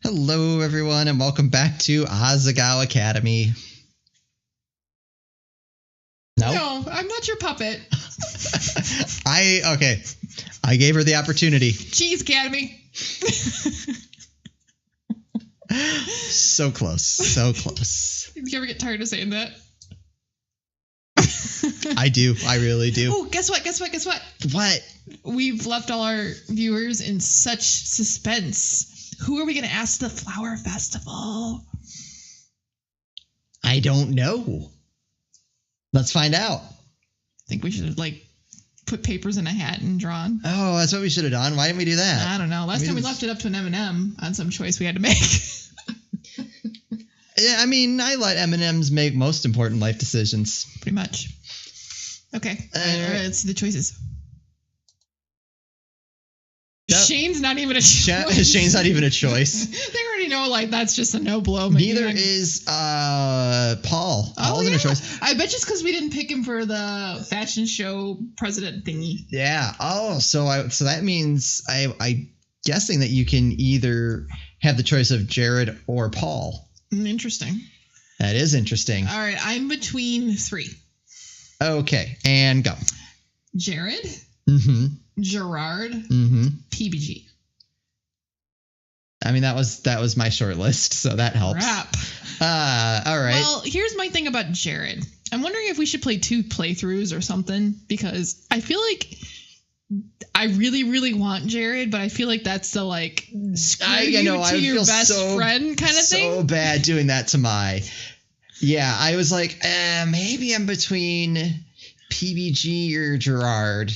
Hello, everyone, and welcome back to Asagao Academy. No, I'm not your puppet. Okay. I gave her the opportunity. Cheese Academy. So close. So close. Do you ever get tired of saying that? I do. I really do. Oh, guess what? What? We've left all our viewers in such suspense. Who are we going to ask to the Flower Festival? I don't know. Let's find out. I think we should have, put papers in a hat and drawn. Oh, that's what we should have done. Why didn't we do that? I don't know. Last time we left it up to an M&M on some choice we had to make. Yeah, I mean, I let M&Ms make most important life decisions. Pretty much. Okay. All right, let's see the choices. Yep. Shane's not even a choice. Shane's not even a choice. They already know, that's just a no blow. Neither is Paul. Paul isn't a choice. I bet just because we didn't pick him for the fashion show president thingy. Yeah. Oh, so that means I'm guessing that you can either have the choice of Jared or Paul. Interesting. That is interesting. All right, I'm between three. Okay, and go. Jared. Mm-hmm. Gerard. Mm-hmm. PBG. I mean, that was my short list, so that helps. Crap. All right. Well, here's my thing about Jared. I'm wondering if we should play 2 playthroughs or something, because I feel like I really, really want Jared, but I feel like that's the your best friend kind of thing. So bad doing that to Mai. Yeah, I was like, maybe I'm between PBG or Gerard.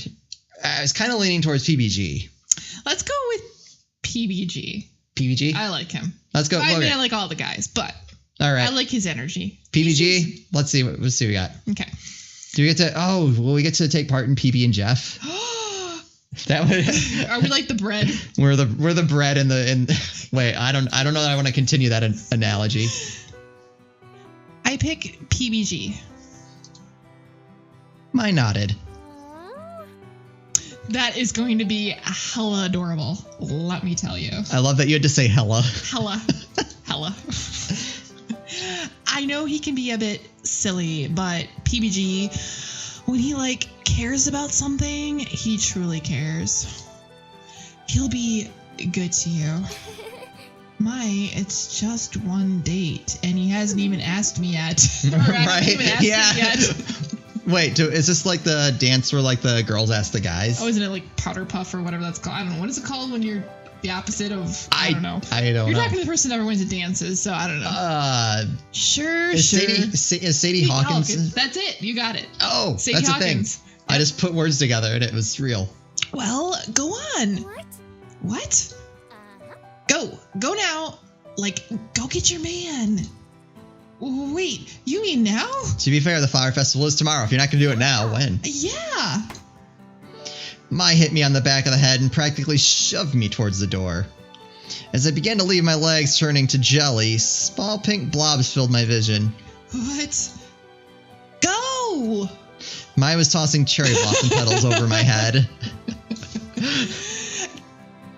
I was kind of leaning towards PBG. Let's go with PBG. PBG? I like him. Let's go. I mean, I like all the guys, but all right. I like his energy. PBG? Let's see what we got. Okay. Do we get to? Oh, will we get to take part in PB and Jeff? That would. Are we like the bread? We're the bread in. Wait, I don't know that I want to continue that analogy. I pick PBG. Mine nodded. That is going to be hella adorable. Let me tell you. I love that you had to say hella. Hella. I know he can be a bit silly, but PBG, when he cares about something, he truly cares. He'll be good to you. It's just one date, and he hasn't even asked me yet. Right? Yeah. Wait, is this like the dance where the girls ask the guys? Oh, isn't it powder puff or whatever that's called? I don't know. What is it called when you're the opposite of? I don't know. I don't know. You're talking to the person that never went to dances, so I don't know. Sure. Is Sadie Hawkins? Hawkins? That's it. You got it. Oh, Sadie that's Hawkins. A thing. Yep. I just put words together and it was real. Well, go on. What? Go now. Go get your man. Wait, you mean now? To be fair, the Flower Festival is tomorrow. If you're not going to do it now, when? Yeah. Mai hit me on the back of the head and practically shoved me towards the door. As I began to leave my legs turning to jelly, small pink blobs filled my vision. What? Go! Mai was tossing cherry blossom petals over my head.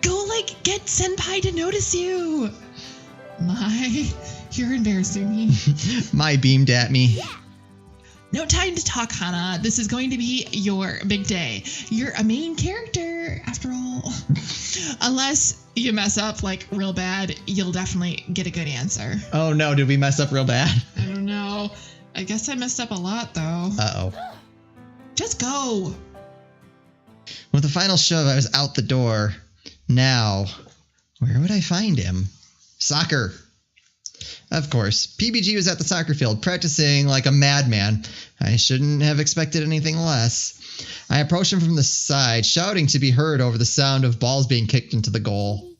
Go, get Senpai to notice you. Mai, you're embarrassing me. Mai beamed at me. No time to talk, Hana. This is going to be your big day. You're a main character, after all. Unless you mess up, real bad, you'll definitely get a good answer. Oh, no. Did we mess up real bad? I don't know. I guess I messed up a lot, though. Uh-oh. Just go. With the final shove, I was out the door. Now, where would I find him? Soccer. Of course, PBG was at the soccer field, practicing like a madman. I shouldn't have expected anything less. I approached him from the side, shouting to be heard over the sound of balls being kicked into the goal.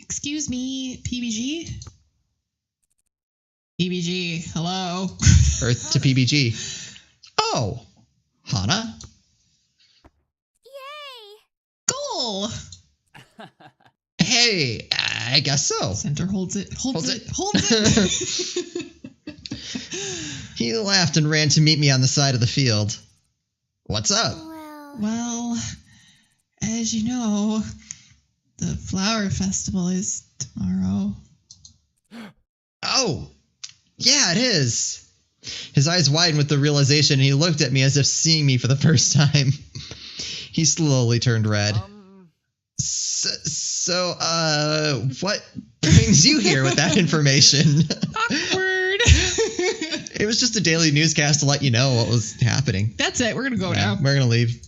Excuse me, PBG? PBG, hello? Earth to PBG. Oh, Hana? Yay! Goal! Hey, I guess so. Center holds it. Holds it. He laughed and ran to meet me on the side of the field. What's up? Well, as you know, The flower festival is tomorrow. Oh, yeah, it is. His eyes widened with the realization, and he looked at me as if seeing me for the first time. He slowly turned red. So, what brings you here with that information? Awkward. It was just a daily newscast to let you know what was happening. That's it. We're going to go now. We're going to leave.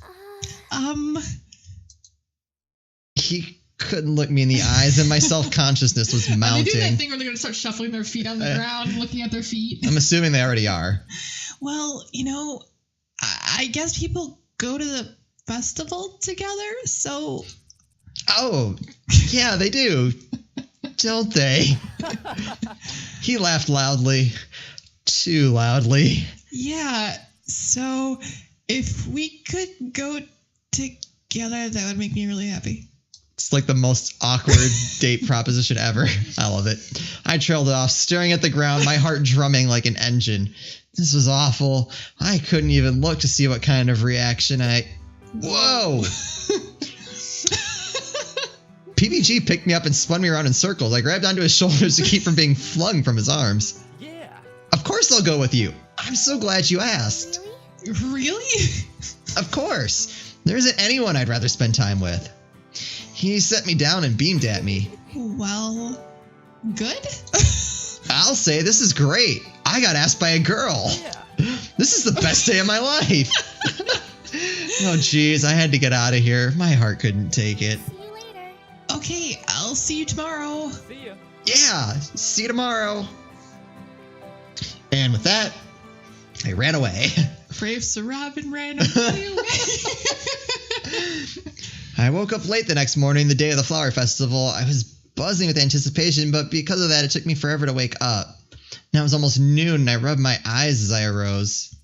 He couldn't look me in the eyes, and my self-consciousness was mounting. Are they doing that thing where they're going to start shuffling their feet on the ground, looking at their feet? I'm assuming they already are. Well, I guess people go to the festival together, so... Oh, yeah, they do. Don't they? He laughed loudly. Too loudly. Yeah, so if we could go together, that would make me really happy. It's like the most awkward date proposition ever. I love it. I trailed off, staring at the ground, my heart drumming like an engine. This was awful. I couldn't even look to see what kind of reaction Whoa! PBG picked me up and spun me around in circles. I grabbed onto his shoulders to keep from being flung from his arms. Yeah. Of course I'll go with you. I'm so glad you asked. Really? Of course. There isn't anyone I'd rather spend time with. He set me down and beamed at me. Well, good? I'll say this is great. I got asked by a girl. Yeah. This is the best day of my life. Oh, geez. I had to get out of here. My heart couldn't take it. See you later. Okay, I'll see you tomorrow. See you. Yeah, see you tomorrow. And with that, I ran away. Brave Sir Robin ran away. I woke up late the next morning, the day of the flower festival. I was buzzing with anticipation, but because of that, it took me forever to wake up. Now it was almost noon, and I rubbed my eyes as I arose.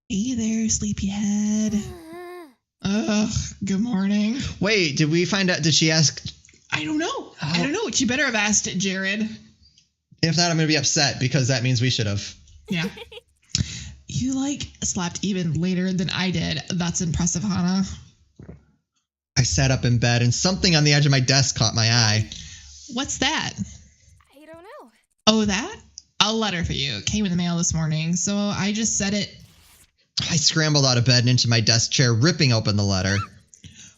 Hey there, sleepyhead. Ugh, good morning. Wait, did we find out? Did she ask? I don't know. I don't know. She better have asked it, Jared. If not, I'm going to be upset because that means we should have. Yeah. You, slept even later than I did. That's impressive, Hannah. I sat up in bed and something on the edge of my desk caught my eye. What's that? I don't know. Oh, that? A letter for you. It came in the mail this morning, so I just said it. I scrambled out of bed and into my desk chair, ripping open the letter.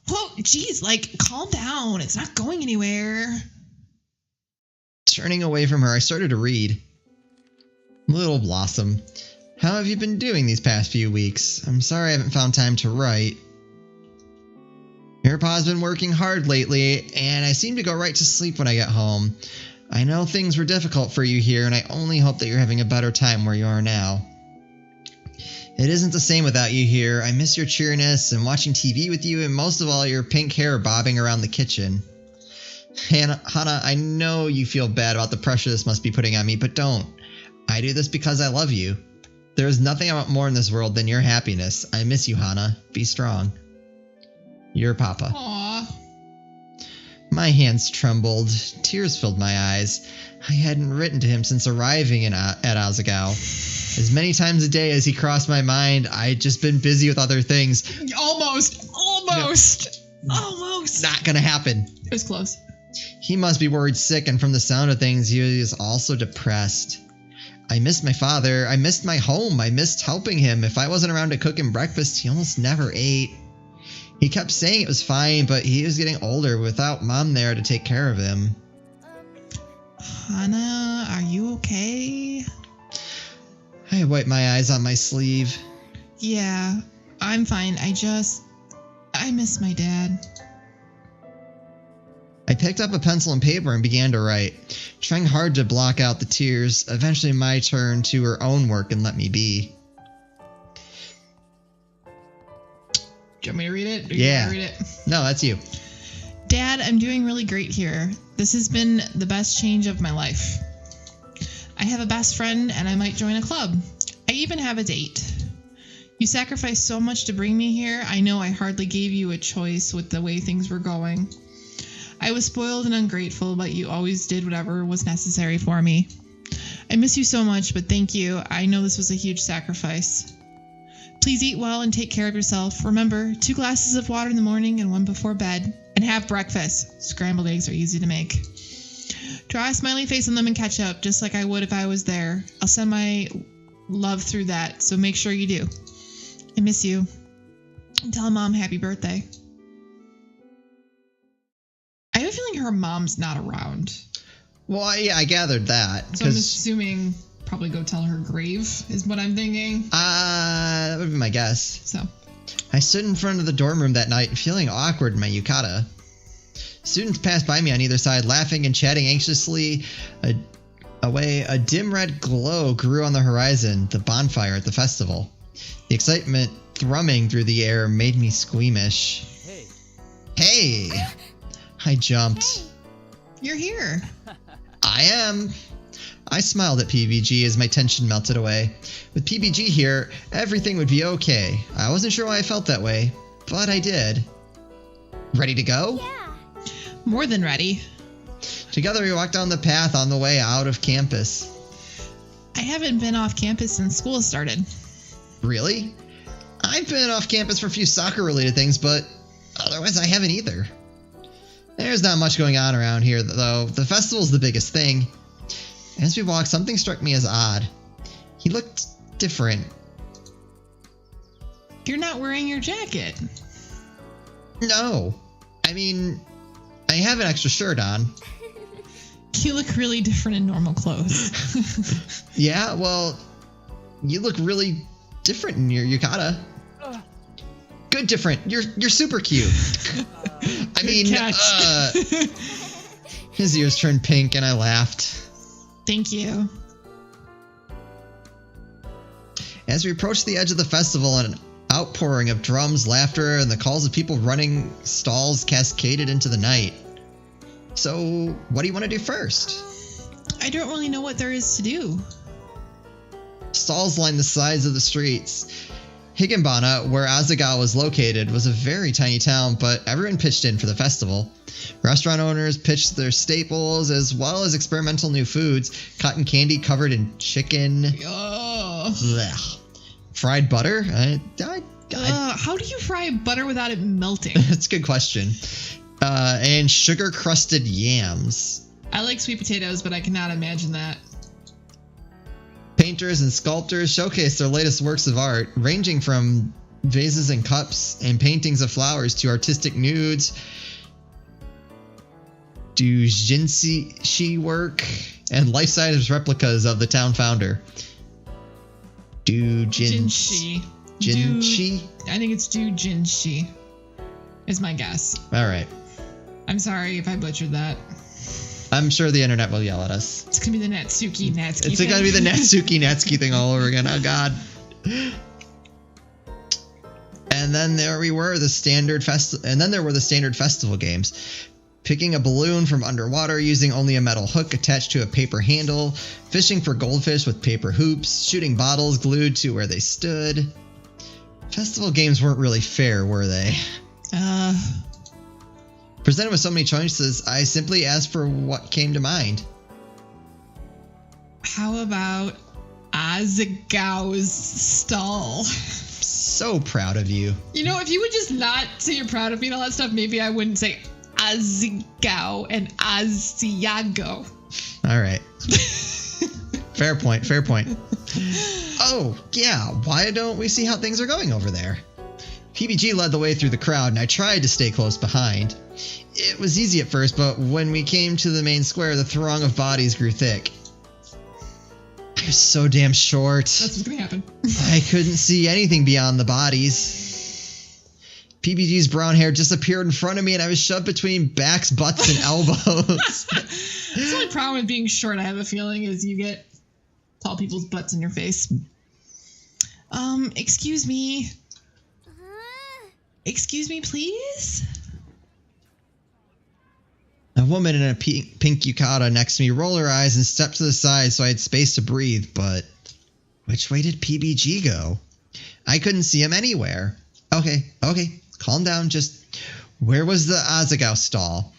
Whoa, geez, calm down. It's not going anywhere. Turning away from her, I started to read. Little Blossom, how have you been doing these past few weeks? I'm sorry I haven't found time to write. Your pa's been working hard lately, and I seem to go right to sleep when I get home. I know things were difficult for you here, and I only hope that you're having a better time where you are now. It isn't the same without you here. I miss your cheeriness and watching TV with you, and most of all, your pink hair bobbing around the kitchen. Hannah, I know you feel bad about the pressure this must be putting on me, but don't. I do this because I love you. There is nothing I want more in this world than your happiness. I miss you, Hannah. Be strong. Your Papa. Aww. My hands trembled. Tears filled my eyes. I hadn't written to him since arriving at Asagao. As many times a day as he crossed my mind, I'd just been busy with other things. Almost. Not gonna happen. It was close. He must be worried sick, and from the sound of things, he was also depressed. I missed my father. I missed my home. I missed helping him. If I wasn't around to cook him breakfast, he almost never ate. He kept saying it was fine, but he was getting older without Mom there to take care of him. Hannah, are you okay? I wiped my eyes on my sleeve. Yeah, I'm fine. I miss my dad. I picked up a pencil and paper and began to write, trying hard to block out the tears. Eventually my turn to her own work and let me be. Do you want me to read it? Yeah. Read it? No, that's you. Dad, I'm doing really great here. This has been the best change of my life. I have a best friend and I might join a club. I even have a date. You sacrificed so much to bring me here. I know I hardly gave you a choice with the way things were going. I was spoiled and ungrateful, but you always did whatever was necessary for me. I miss you so much, but thank you. I know this was a huge sacrifice. Please eat well and take care of yourself. Remember, 2 glasses of water in the morning and 1 before bed. and have breakfast. Scrambled eggs are easy to make. Draw a smiley face on them and catch up, just like I would if I was there. I'll send my love through that, so make sure you do. I miss you. And tell Mom happy birthday. I have a feeling her mom's not around. Well, yeah, I gathered that. So I'm assuming probably go tell her grave is what I'm thinking. That would be my guess. So I stood in front of the dorm room that night, feeling awkward in my yukata. Students passed by me on either side, laughing and chatting anxiously. Away, a dim red glow grew on the horizon, the bonfire at the festival. The excitement thrumming through the air made me squeamish. Hey! I jumped. You're here. I am. I smiled at PBG as my tension melted away. With PBG here, everything would be okay. I wasn't sure why I felt that way, but I did. Ready to go? Yeah. More than ready. Together we walked down the path on the way out of campus. I haven't been off campus since school started. Really? I've been off campus for a few soccer-related things, but otherwise I haven't either. There's not much going on around here, though. The festival's the biggest thing. As we walked, something struck me as odd. He looked different. You're not wearing your jacket. No. I mean, I have an extra shirt on. You look really different in normal clothes. Yeah, well, you look really different in your yukata. Good different. You're super cute. I mean, his ears turned pink and I laughed. Thank you. As we approached the edge of the festival, an outpouring of drums, laughter, and the calls of people running stalls cascaded into the night. So, what do you want to do first? I don't really know what there is to do. Stalls lined the sides of the streets. Higanbana, where Asagao was located, was a very tiny town, but everyone pitched in for the festival. Restaurant owners pitched their staples, as well as experimental new foods, cotton candy covered in chicken. Blech. Fried butter? How do you fry butter without it melting? That's a good question. And sugar-crusted yams. I like sweet potatoes, but I cannot imagine that. Painters and sculptors showcased their latest works of art, ranging from vases and cups and paintings of flowers to artistic nudes, doujinshi work, and life-size replicas of the town founder. Jinshi. Jinshi? I think it's doujinshi, is my guess. All right. I'm sorry if I butchered that. I'm sure the internet will yell at us. It's going to be the Natsuki thing. It's going to be the Natsuki thing all over again. Oh, God. And then there were the standard festival games. Picking a balloon from underwater using only a metal hook attached to a paper handle, fishing for goldfish with paper hoops, shooting bottles glued to where they stood. Festival games weren't really fair, were they? Presented with so many choices, I simply asked for what came to mind. How about Asagao's stall? So proud of you. You know, if you would just not say you're proud of me and all that stuff, maybe I wouldn't say Asagao and Asiago. All right. Fair point. Oh, yeah. Why don't we see how things are going over there? PBG led the way through the crowd, and I tried to stay close behind. It was easy at first, but when we came to the main square, the throng of bodies grew thick. I was so damn short. That's what's going to happen. I couldn't see anything beyond the bodies. PBG's brown hair disappeared in front of me, and I was shoved between backs, butts, and elbows. The only problem with being short, I have a feeling, is you get tall people's butts in your face. Excuse me. Excuse me, please? A woman in a pink yukata next to me rolled her eyes and stepped to the side so I had space to breathe, but which way did PBG go? I couldn't see him anywhere. Okay, calm down. Just where was the Asagao stall?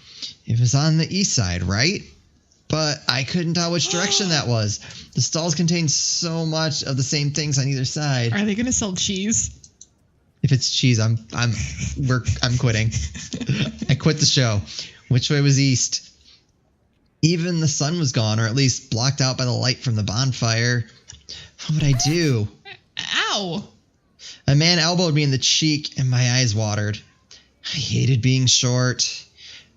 It was on the east side, right? But I couldn't tell which direction that was. The stalls contained so much of the same things on either side. Are they going to sell cheese? If it's cheese, I'm quitting. I quit the show. Which way was east? Even the sun was gone, or at least blocked out by the light from the bonfire. What would I do? Ow! A man elbowed me in the cheek, and my eyes watered. I hated being short.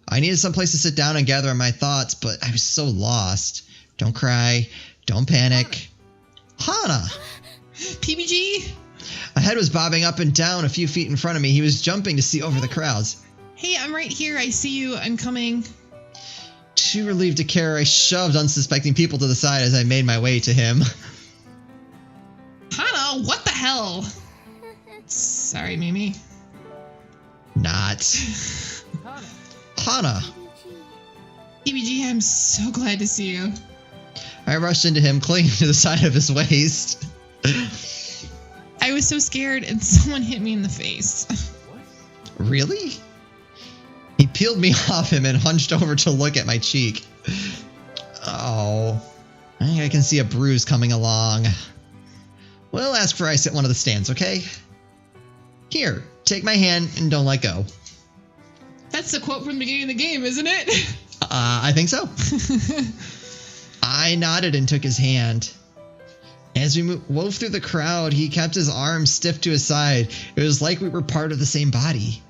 I needed someplace to sit down and gather my thoughts, but I was so lost. Don't cry. Don't panic. Hana! PBG? A head was bobbing up and down a few feet in front of me. He was jumping to see over the crowds. Hey, I'm right here. I see you. I'm coming. Too relieved to care, I shoved unsuspecting people to the side as I made my way to him. Hana, what the hell? Sorry, Mimi. Not. Hana. PBG, I'm so glad to see you. I rushed into him, clinging to the side of his waist. I was so scared and someone hit me in the face. Really? He peeled me off him and hunched over to look at my cheek. Oh. I think I can see a bruise coming along. We'll ask for ice at one of the stands, okay? Here, take my hand and don't let go. That's the quote from the beginning of the game, isn't it? I think so. I nodded and took his hand. As we wove through the crowd, he kept his arms stiff to his side. It was like we were part of the same body.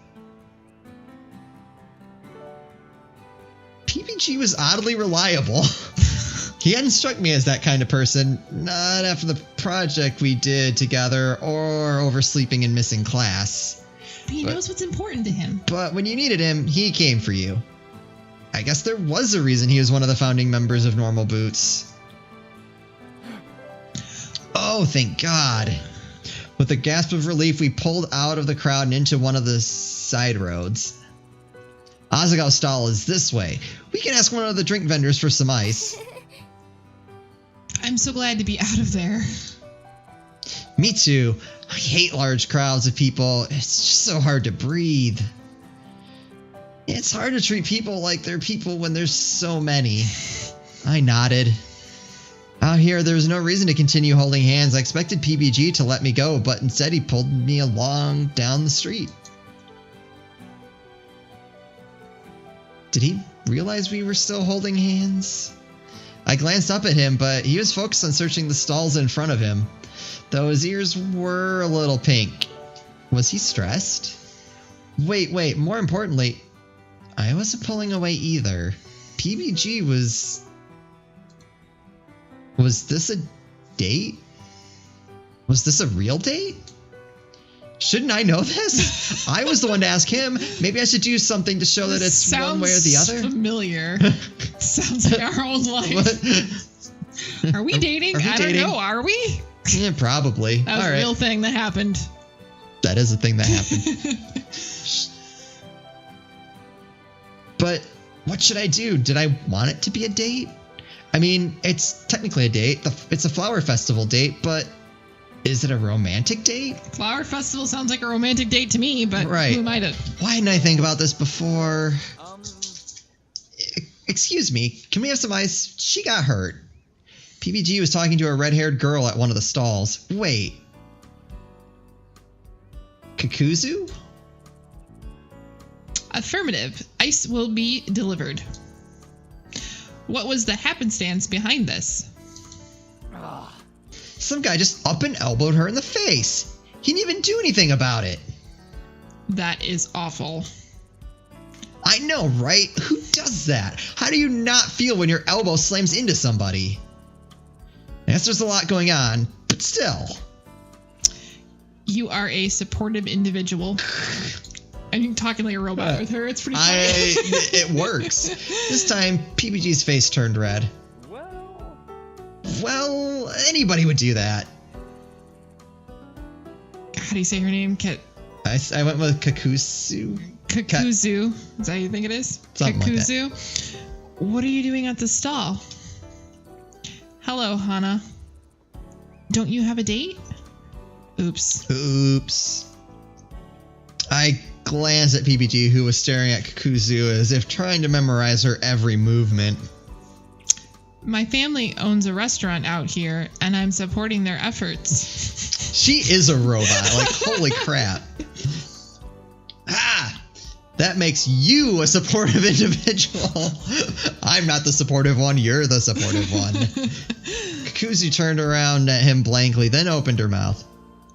PBG was oddly reliable. He hadn't struck me as that kind of person, not after the project we did together or oversleeping and missing class. He knows what's important to him. But when you needed him, he came for you. I guess there was a reason he was one of the founding members of Normal Boots. Oh, thank God. With a gasp of relief, we pulled out of the crowd and into one of the side roads. Asagao's stall is this way. We can ask one of the drink vendors for some ice. I'm so glad to be out of there. Me too. I hate large crowds of people. It's just so hard to breathe. It's hard to treat people like they're people when there's so many. I nodded. Out here, there was no reason to continue holding hands. I expected PBG to let me go, but instead he pulled me along down the street. Did he realize we were still holding hands? I glanced up at him, but he was focused on searching the stalls in front of him, though his ears were a little pink. Was he stressed? Wait, more importantly, I wasn't pulling away either. PBG was... Was this a date? Was this a real date? Shouldn't I know this? I was the one to ask him. Maybe I should do something to show that it's one way or the other. Sounds familiar. Sounds like our own life. What? Are we dating? I don't know. Are we? Yeah, probably. That was a real thing that happened. That is a thing that happened. But what should I do? Did I want it to be a date? I mean, it's technically a date. It's a flower festival date, but is it a romantic date? Flower festival sounds like a romantic date to me, but right. Who might have? Why didn't I think about this before? Excuse me, can we have some ice? She got hurt. PBG was talking to a red-haired girl at one of the stalls. Wait. Kakuzu? Affirmative. Ice will be delivered. What was the happenstance behind this? Some guy just up and elbowed her in the face. He didn't even do anything about it. That is awful. I know, right? Who does that? How do you not feel when your elbow slams into somebody? I guess there's a lot going on, but still. You are a supportive individual. And you're talking like a robot with her. It's pretty funny. It works. This time, PBG's face turned red. Well, anybody would do that. How do you say her name? I went with Kakuzu. Kakuzu. Is that how you think it is? Something Kakuzu. like that. What are you doing at the stall? Hello, Hana. Don't you have a date? Oops. I glanced at PBG, who was staring at Kakuzu as if trying to memorize her every movement. My family owns a restaurant out here, and I'm supporting their efforts. She is a robot. Like, holy crap. Ah! That makes you a supportive individual. I'm not the supportive one. You're the supportive one. Kakuzu turned around at him blankly, then opened her mouth.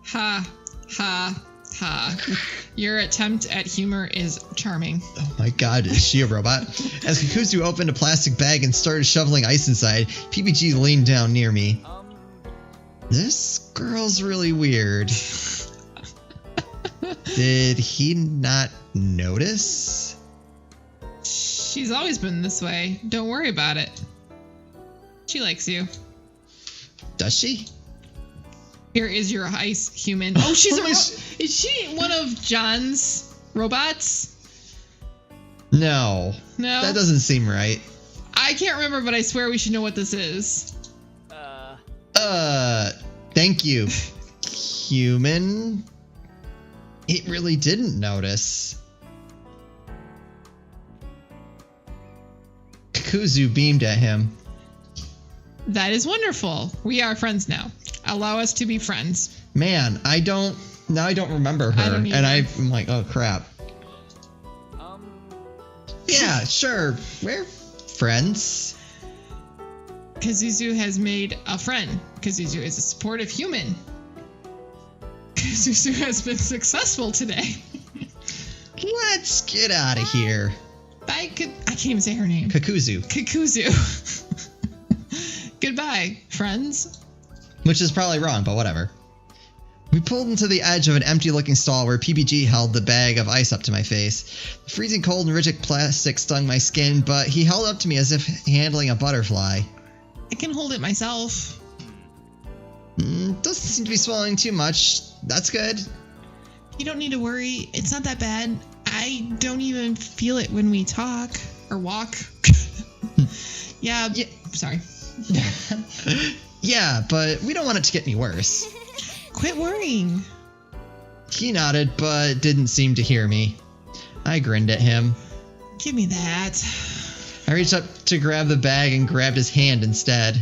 Ha, ha, ha. Your attempt at humor is charming. Oh my god, is she a robot? As Kakuzu opened a plastic bag and started shoveling ice inside, PBG leaned down near me. This girl's really weird. Did he not notice? She's always been this way. Don't worry about it. She likes you. Does she? Here is your ice human. Oh, she's is she one of John's robots? No. No? That doesn't seem right. I can't remember, but I swear we should know what this is. Thank you, human. It really didn't notice. Kakuzu beamed at him. That is wonderful. We are friends now. Allow us to be friends. Man, I don't remember her. And I'm like, oh crap. Yeah, sure. We're friends. Kazuzu has made a friend. Kazuzu is a supportive human. Kazuzu has been successful today. Let's get out of here. I can't even say her name. Kakuzu. Goodbye, friends. Which is probably wrong, but whatever. We pulled into the edge of an empty-looking stall where PBG held the bag of ice up to my face. The freezing cold and rigid plastic stung my skin, but he held it up to me as if handling a butterfly. I can hold it myself. Doesn't seem to be swallowing too much. That's good. You don't need to worry. It's not that bad. I don't even feel it when we talk or walk. Yeah. Sorry. Yeah, but we don't want it to get any worse. Quit worrying. He nodded, but didn't seem to hear me. I grinned at him. Give me that. I reached up to grab the bag and grabbed his hand instead.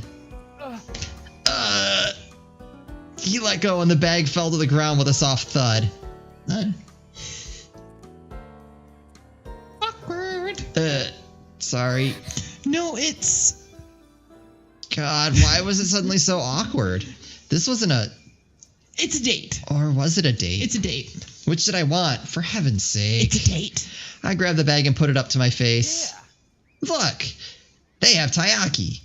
He let go and the bag fell to the ground with a soft thud. Awkward. Sorry. No, it's... God, why was it suddenly so awkward? This wasn't a... It's a date. Or was it a date? It's a date. Which did I want? For heaven's sake. It's a date. I grabbed the bag and put it up to my face. Yeah. Look! They have taiyaki.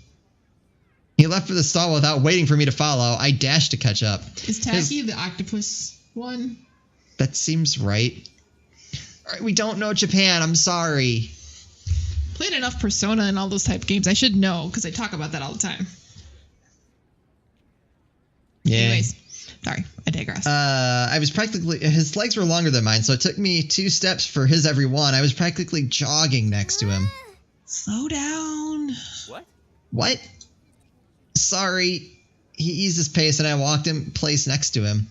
He left for the stall without waiting for me to follow. I dashed to catch up. Is Tacky the octopus one? That seems right. Alright, we don't know Japan. I'm sorry. Played enough Persona and all those type of games. I should know, because I talk about that all the time. Yeah. Anyways. Sorry, I digress. I was practically... His legs were longer than mine, so it took me 2 steps for his every one. I was practically jogging next to him. Slow down. What? Sorry. He eased his pace, and I walked in place next to him.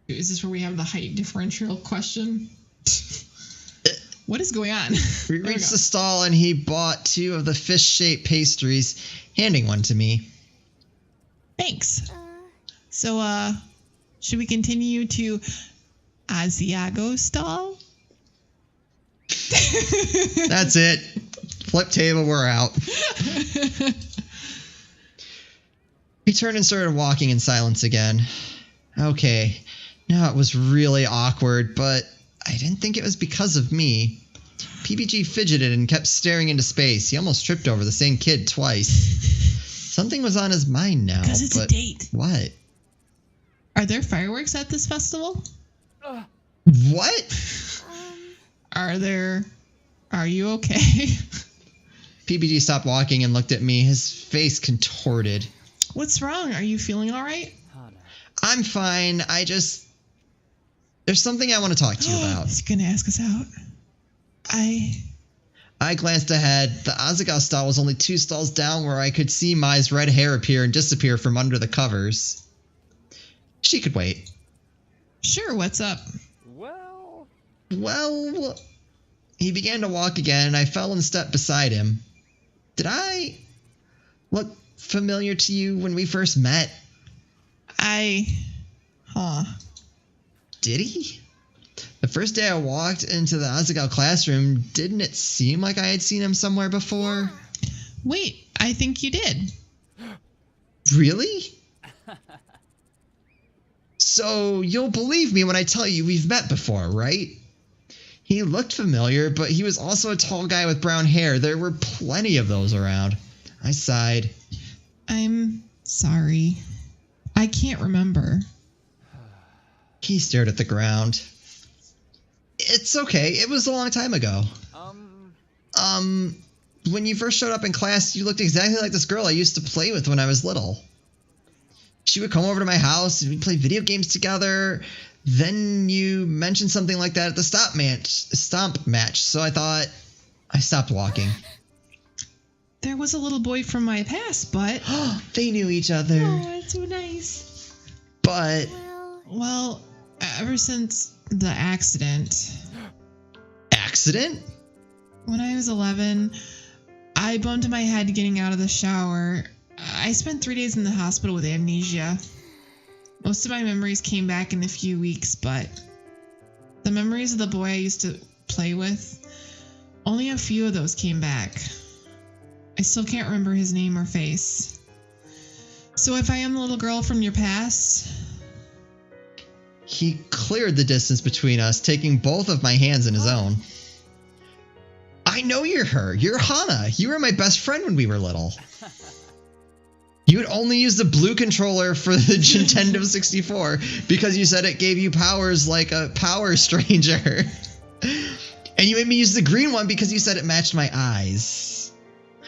Is this where we have the height differential question? What is going on? We reached the stall and he bought 2 of the fish-shaped pastries, handing one to me. Thanks. So, should we continue to Asagao stall? That's it. Flip table, we're out. We turned and started walking in silence again. Okay, now it was really awkward, but I didn't think it was because of me. PBG fidgeted and kept staring into space. He almost tripped over the same kid twice. Something was on his mind now. Because it's a date. What? Are there fireworks at this festival? What? Are you okay? PBG stopped walking and looked at me, his face contorted. What's wrong? Are you feeling all right? I'm fine. There's something I want to talk to you about. He's going to ask us out. I glanced ahead. The Asagao stall was only 2 stalls down where I could see Mai's red hair appear and disappear from under the covers. She could wait. Sure, what's up? Well, he began to walk again and I fell in step beside him. Did I look familiar to you when we first met? Did he? The first day I walked into the Asagao classroom, didn't it seem like I had seen him somewhere before? Wait, I think you did. Really? So you'll believe me when I tell you we've met before, right? He looked familiar, but he was also a tall guy with brown hair. There were plenty of those around. I sighed. I'm sorry. I can't remember. He stared at the ground. It's okay. It was a long time ago. When you first showed up in class, you looked exactly like this girl I used to play with when I was little. She would come over to my house and we'd play video games together. Then you mentioned something like that at the stomp match, so I thought I stopped walking. There was a little boy from my past, but... They knew each other. Oh, that's so nice. But... Well, ever since the accident... Accident? When I was 11, I bumped my head getting out of the shower. I spent 3 days in the hospital with amnesia. Most of my memories came back in a few weeks, but the memories of the boy I used to play with, only a few of those came back. I still can't remember his name or face. So if I am the little girl from your past... He cleared the distance between us, taking both of my hands in his own. I know you're her. You're Hana. You were my best friend when we were little. You would only use the blue controller for the Nintendo 64 because you said it gave you powers like a Power Stranger. And you made me use the green one because you said it matched my eyes.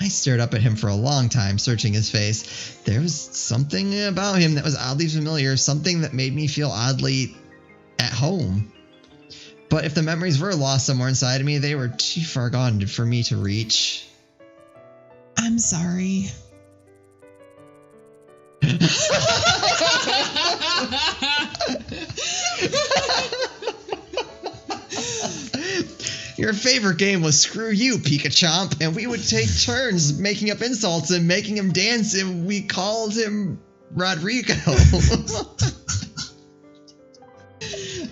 I stared up at him for a long time, searching his face. There was something about him that was oddly familiar, something that made me feel oddly at home. But if the memories were lost somewhere inside of me, they were too far gone for me to reach. I'm sorry. Your favorite game was Screw You, Pika-Chomp, and we would take turns making up insults and making him dance, and we called him Rodrigo.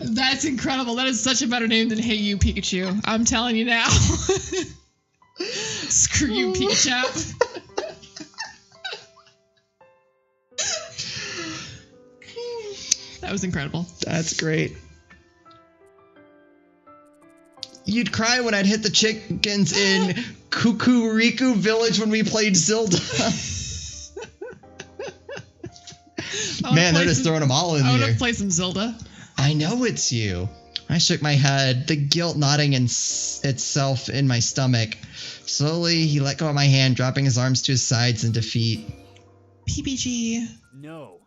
That's incredible. That is such a better name than Hey You, Pikachu. I'm telling you now. Screw you, Pika-Chomp. That was incredible. That's great. You'd cry when I'd hit the chickens in Kukuriku Village when we played Zelda. Man, they're just throwing them all in I here. want to play some Zelda. I know it's you. I shook my head, the guilt knotting itself in my stomach. Slowly, he let go of my hand, dropping his arms to his sides in defeat. PBG. No.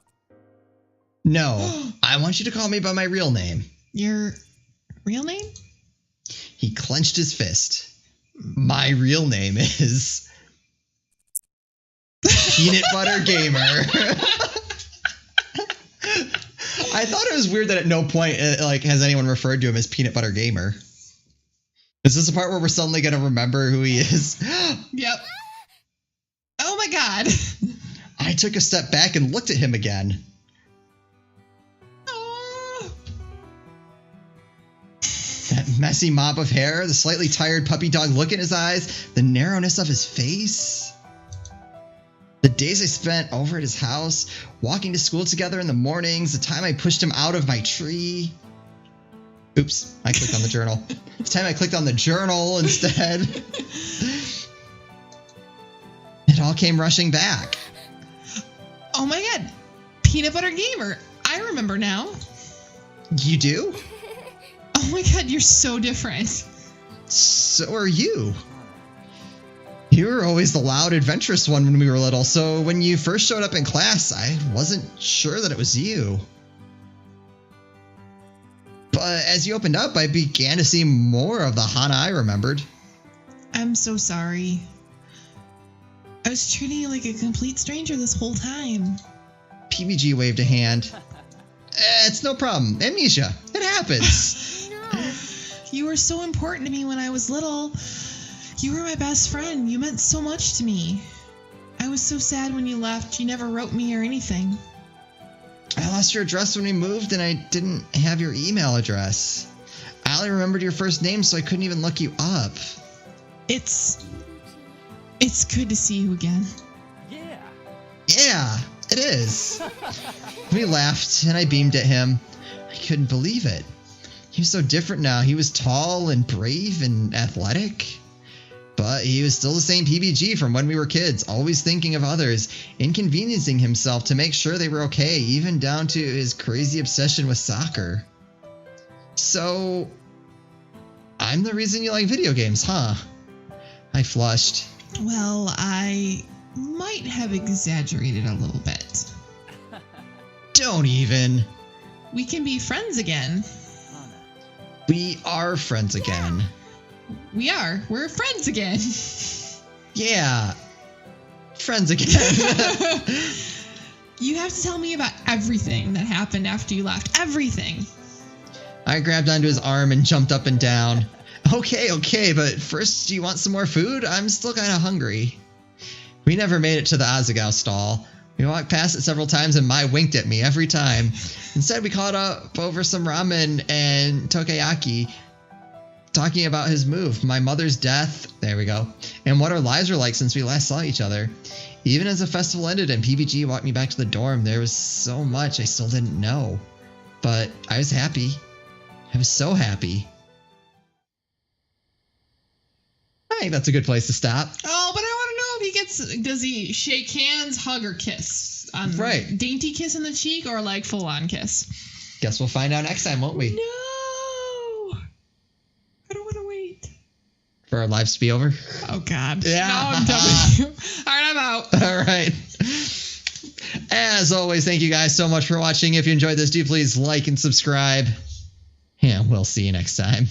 No, I want you to call me by my real name. Your real name? He clenched his fist. My real name is... Peanut Butter Gamer. I thought it was weird that at no point has anyone referred to him as Peanut Butter Gamer. Is this the part where we're suddenly going to remember who he is? Yep. Oh my god. I took a step back and looked at him again. That messy mop of hair, the slightly tired puppy dog look in his eyes, the narrowness of his face. The days I spent over at his house, walking to school together in the mornings, the time I pushed him out of my tree. Oops, I clicked on the journal. The time I clicked on the journal instead. It all came rushing back. Oh my god. Peanut Butter Gamer. I remember now. You do? Oh my god, you're so different. So are you. You were always the loud, adventurous one when we were little, so when you first showed up in class, I wasn't sure that it was you. But as you opened up, I began to see more of the Hana I remembered. I'm so sorry. I was treating you like a complete stranger this whole time. PBG waved a hand. It's no problem. Amnesia. It happens. You were so important to me when I was little. You were my best friend. You meant so much to me. I was so sad when you left. You never wrote me or anything. I lost your address when we moved, and I didn't have your email address. I only remembered your first name, so I couldn't even look you up. It's good to see you again. Yeah, it is. We laughed, and I beamed at him. I couldn't believe it. He was so different now. He was tall and brave and athletic. But he was still the same PBG from when we were kids, always thinking of others, inconveniencing himself to make sure they were okay, even down to his crazy obsession with soccer. So, I'm the reason you like video games, huh? I flushed. Well, I might have exaggerated a little bit. Don't even. We can be friends again. We are friends again. We are. We're friends again. Yeah. Friends again. You have to tell me about everything that happened after you left. Everything. I grabbed onto his arm and jumped up and down. Okay, but first, do you want some more food? I'm still kind of hungry. We never made it to the Asagao stall. We walked past it several times and Mai winked at me every time. Instead, we caught up over some ramen and takoyaki, talking about his move, my mother's death, there we go, and what our lives were like since we last saw each other. Even as the festival ended and PBG walked me back to the dorm, there was so much I still didn't know. But I was happy. I was so happy. I think that's a good place to stop. Oh, but I want to know if does he shake hands, hug, or kiss? Right. Dainty kiss in the cheek or like full-on kiss? Guess we'll find out next time, won't we? No! I don't want to wait. For our lives to be over? Oh, God. Yeah. No, I'm done with you. All right, I'm out. All right. As always, thank you guys so much for watching. If you enjoyed this, do please like and subscribe. And we'll see you next time.